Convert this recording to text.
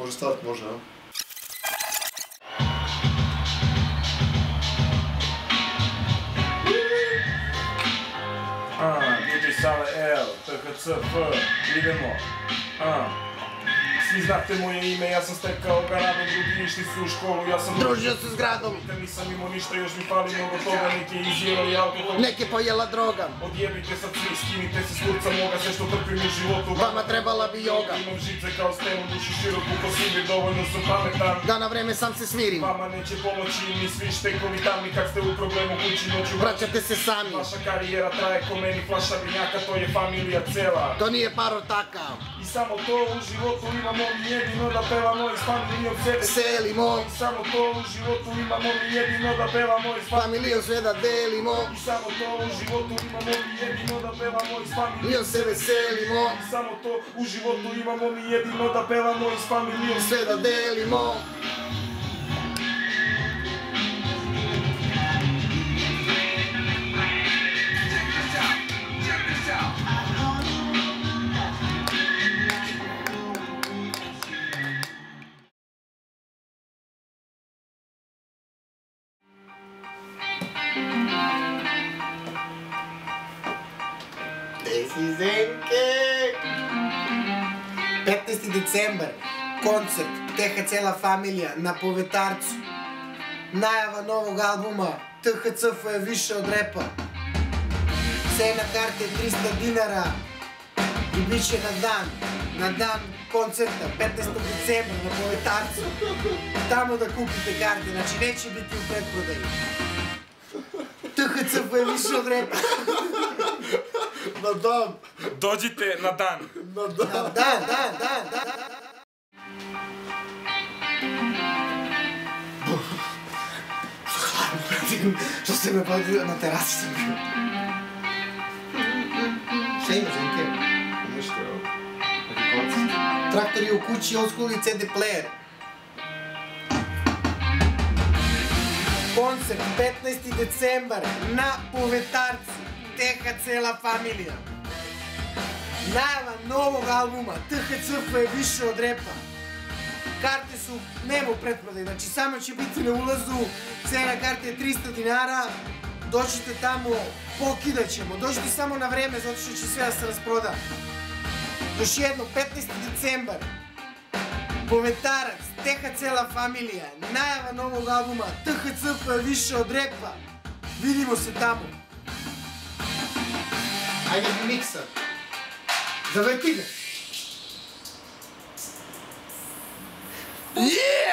Može start, može, a? DJ Sale L, THC, F, idemo. Svi znate moje ime, ja sam stekao ga radom, drugi išli su u školu, ja sam družio se s gradom. Nisam imao ništa, još mi pali mnogo toga, neke izjevali alkohol. Neke pojela droga. Odjebite sad svi, skinite se s kurca moga, sve što trpim u životu. Vama trebala bi joga. Imam žice kao stenu, dušu široku ko svi, dovoljno sam pametan. Da na vreme sam se smirim. Vama neće pomoći ni svi štekovi tamni, kak ste u problemu kući noću. Vraćate se sami. Vaša karijera traje ko meni flaša vinjaka, to je familija cela. To nije parotaka. I samo to u životu imamo mi jedino da pevamo iz familijom sebe selimo. I samo to u životu imamo mi jedino da pevamo iz familijom sve da delimo. I samo to u životu imamo mi jedino da pevamo iz familijom se veselimo. I samo to u životu imamo mi jedino da pevamo iz familijom sve da delimo. Zenke! 15. decembar, koncert THC La Familija na Povetarcu. Najava novog albuma THCF je više od repa. Cena karte je 300 dinara i bit će na dan koncerta 15. decembra na Povetarcu. Tamo da kupite karte, znači neće biti u pretprodaji. THCF je više od repa. Na dan! Dođite na dan! Na dan! Hladno, brati, što ste me podio na terasi sam bio. Šta ima, Zenke? Nešto, evo. Neki koncert. Traktor je u kući, old school i CD player. Koncert 15. decembar na Povetarcu. THC La Familija. Najava novog albuma THCF je više od repa. Karte su, nema u pretprodaju, znači samo će biti na ulazu, cena karte je 300 dinara, dođite tamo, pokidat ćemo, dođite samo na vreme zato što će sve da se rasproda. Još jedno, 15. decembar, Povetarac, THC La Familija, najava novog albuma THCF je više od repa, vidimo se tamo. Ajde miksa. Zavrti ga. Yeah!